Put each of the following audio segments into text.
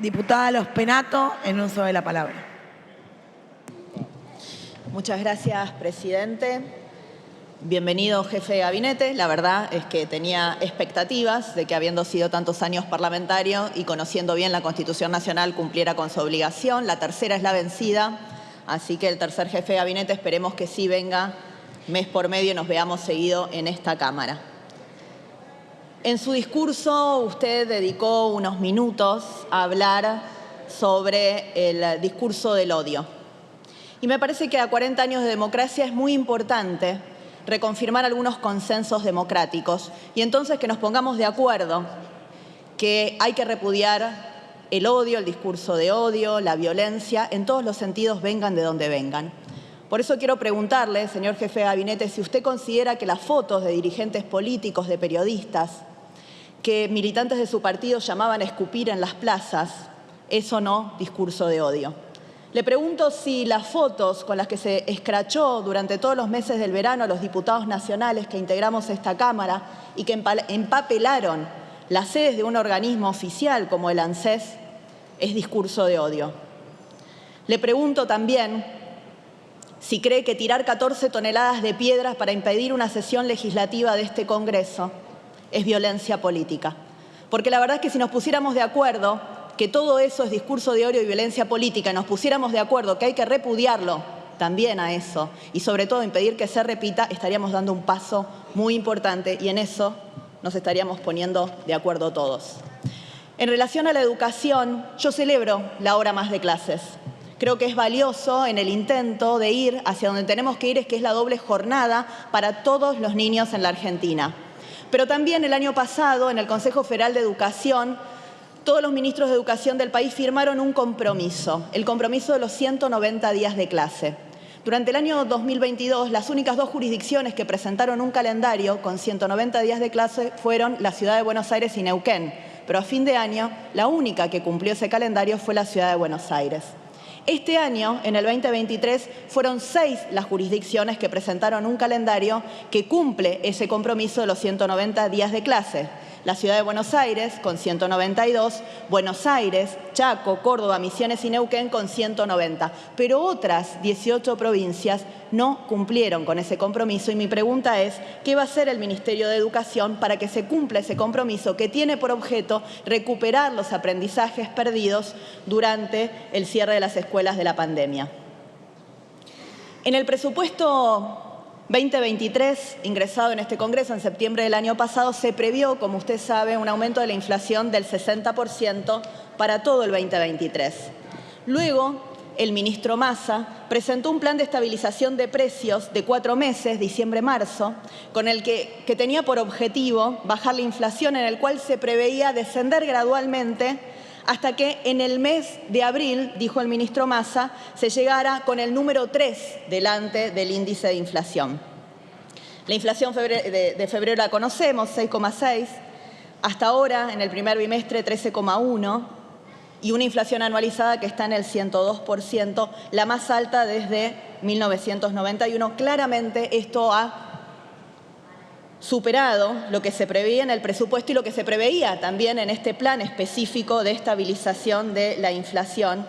Diputada Lospenato, en uso de la palabra. Muchas gracias, presidente. Bienvenido, jefe de gabinete. La verdad es que tenía expectativas de que, habiendo sido tantos años parlamentario y conociendo bien la Constitución Nacional, cumpliera con su obligación. La tercera es la vencida, así que el tercer jefe de gabinete esperemos que sí venga mes por medio y nos veamos seguido en esta Cámara. En su discurso usted dedicó unos minutos a hablar sobre el discurso del odio. Y me parece que a 40 años de democracia es muy importante reconfirmar algunos consensos democráticos y entonces que nos pongamos de acuerdo que hay que repudiar el odio, el discurso de odio, la violencia, en todos los sentidos, vengan de donde vengan. Por eso quiero preguntarle, señor jefe de gabinete, si usted considera que las fotos de dirigentes políticos, de periodistas, que militantes de su partido llamaban a escupir en las plazas, es o no discurso de odio. Le pregunto si las fotos con las que se escrachó durante todos los meses del verano a los diputados nacionales que integramos esta Cámara y que empapelaron las sedes de un organismo oficial como el ANSES es discurso de odio. Le pregunto también si cree que tirar 14 toneladas de piedras para impedir una sesión legislativa de este Congreso es violencia política. Porque la verdad es que si nos pusiéramos de acuerdo que todo eso es discurso de odio y violencia política, y nos pusiéramos de acuerdo que hay que repudiarlo también a eso y sobre todo impedir que se repita, estaríamos dando un paso muy importante y en eso nos estaríamos poniendo de acuerdo todos. En relación a la educación, yo celebro la hora más de clases. Creo que es valioso en el intento de ir hacia donde tenemos que ir, que es la doble jornada para todos los niños en la Argentina. Pero también el año pasado, en el Consejo Federal de Educación, todos los ministros de Educación del país firmaron un compromiso, el compromiso de los 190 días de clase. Durante el año 2022, las únicas dos jurisdicciones que presentaron un calendario con 190 días de clase fueron la Ciudad de Buenos Aires y Neuquén. Pero a fin de año, la única que cumplió ese calendario fue la Ciudad de Buenos Aires. Este año, en el 2023, fueron 6 las jurisdicciones que presentaron un calendario que cumple ese compromiso de los 190 días de clase. La Ciudad de Buenos Aires con 192, Buenos Aires, Chaco, Córdoba, Misiones y Neuquén con 190. Pero otras 18 provincias no cumplieron con ese compromiso y mi pregunta es, ¿qué va a hacer el Ministerio de Educación para que se cumpla ese compromiso que tiene por objeto recuperar los aprendizajes perdidos durante el cierre de las escuelas de la pandemia? En el presupuesto 2023, ingresado en este Congreso en septiembre del año pasado, se previó, como usted sabe, un aumento de la inflación del 60% para todo el 2023. Luego, el ministro Massa presentó un plan de estabilización de precios de 4 meses, diciembre-marzo, con el que tenía por objetivo bajar la inflación, en el cual se preveía descender gradualmente hasta que en el mes de abril, dijo el ministro Massa, se llegara con el número 3 delante del índice de inflación. La inflación de febrero la conocemos, 6,6, hasta ahora en el primer bimestre 13,1 y una inflación anualizada que está en el 102%, la más alta desde 1991. Claramente esto ha superado lo que se preveía en el presupuesto y lo que se preveía también en este plan específico de estabilización de la inflación.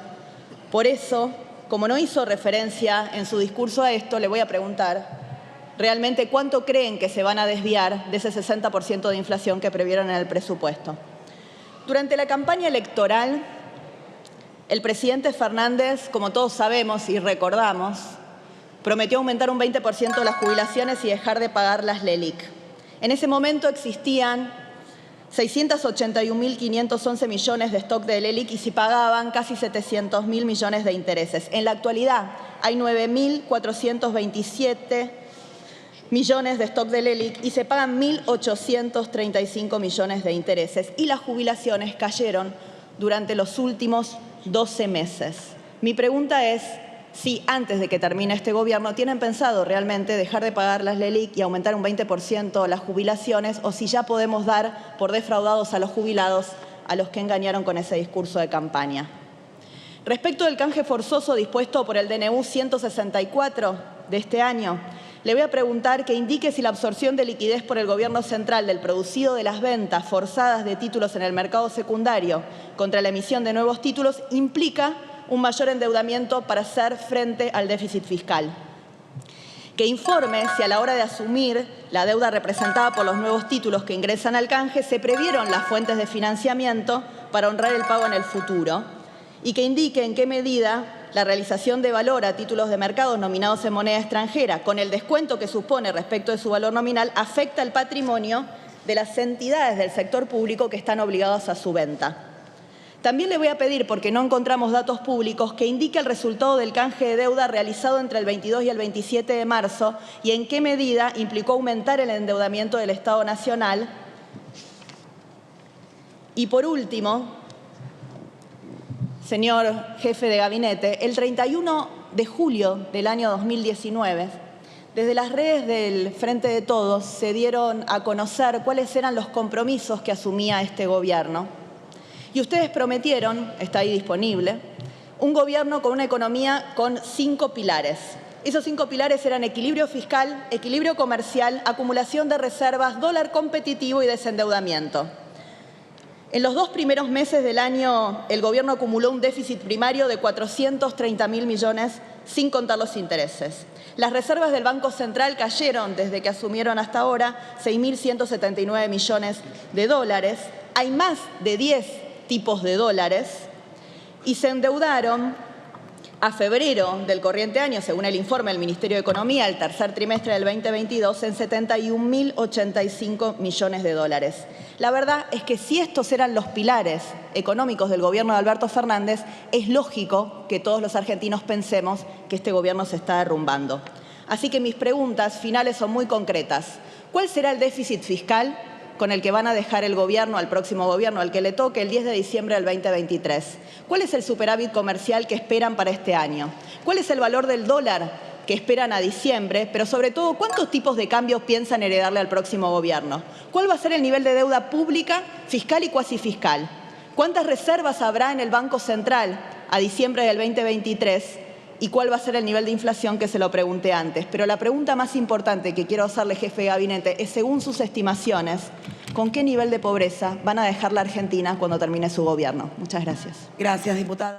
Por eso, como no hizo referencia en su discurso a esto, le voy a preguntar, ¿realmente cuánto creen que se van a desviar de ese 60% de inflación que previeron en el presupuesto? Durante la campaña electoral, el presidente Fernández, como todos sabemos y recordamos, prometió aumentar un 20% las jubilaciones y dejar de pagar las LELIC. En ese momento existían 681.511 millones de stock de LELIC y se pagaban casi 700.000 millones de intereses. En la actualidad hay 9.427 millones de stock de LELIC y se pagan 1.835 millones de intereses. Y las jubilaciones cayeron durante los últimos 12 meses. Mi pregunta es si antes de que termine este gobierno tienen pensado realmente dejar de pagar las LELIC y aumentar un 20% las jubilaciones o si ya podemos dar por defraudados a los jubilados a los que engañaron con ese discurso de campaña. Respecto del canje forzoso dispuesto por el DNU 164 de este año, le voy a preguntar que indique si la absorción de liquidez por el Gobierno central del producido de las ventas forzadas de títulos en el mercado secundario contra la emisión de nuevos títulos implica un mayor endeudamiento para hacer frente al déficit fiscal. Que informe si a la hora de asumir la deuda representada por los nuevos títulos que ingresan al canje se previeron las fuentes de financiamiento para honrar el pago en el futuro, y que indique en qué medida la realización de valor a títulos de mercado nominados en moneda extranjera, con el descuento que supone respecto de su valor nominal, afecta el patrimonio de las entidades del sector público que están obligadas a su venta. También le voy a pedir, porque no encontramos datos públicos, que indique el resultado del canje de deuda realizado entre el 22 y el 27 de marzo y en qué medida implicó aumentar el endeudamiento del Estado Nacional. Y por último, señor jefe de gabinete, el 31 de julio del año 2019, desde las redes del Frente de Todos se dieron a conocer cuáles eran los compromisos que asumía este gobierno. Y ustedes prometieron, está ahí disponible, un gobierno con una economía con 5 pilares. Esos 5 pilares eran equilibrio fiscal, equilibrio comercial, acumulación de reservas, dólar competitivo y desendeudamiento. En los 2 primeros meses del año, el gobierno acumuló un déficit primario de 430.000 millones, sin contar los intereses. Las reservas del Banco Central cayeron desde que asumieron hasta ahora 6.179 millones de dólares. Hay más de 10 tipos de dólares y se endeudaron a febrero del corriente año, según el informe del Ministerio de Economía, el tercer trimestre del 2022, en 71.085 millones de dólares. La verdad es que si estos eran los pilares económicos del gobierno de Alberto Fernández, es lógico que todos los argentinos pensemos que este gobierno se está derrumbando. Así que mis preguntas finales son muy concretas. ¿Cuál será el déficit fiscal con el que van a dejar el gobierno al próximo gobierno, al que le toque el 10 de diciembre del 2023? ¿Cuál es el superávit comercial que esperan para este año? ¿Cuál es el valor del dólar que esperan a diciembre? Pero sobre todo, ¿cuántos tipos de cambios piensan heredarle al próximo gobierno? ¿Cuál va a ser el nivel de deuda pública, fiscal y cuasi fiscal? ¿Cuántas reservas habrá en el Banco Central a diciembre del 2023? ¿Y cuál va a ser el nivel de inflación? Que se lo pregunté antes. Pero la pregunta más importante que quiero hacerle, jefe de gabinete, es, según sus estimaciones, ¿con qué nivel de pobreza van a dejar la Argentina cuando termine su gobierno? Muchas gracias. Gracias, diputada.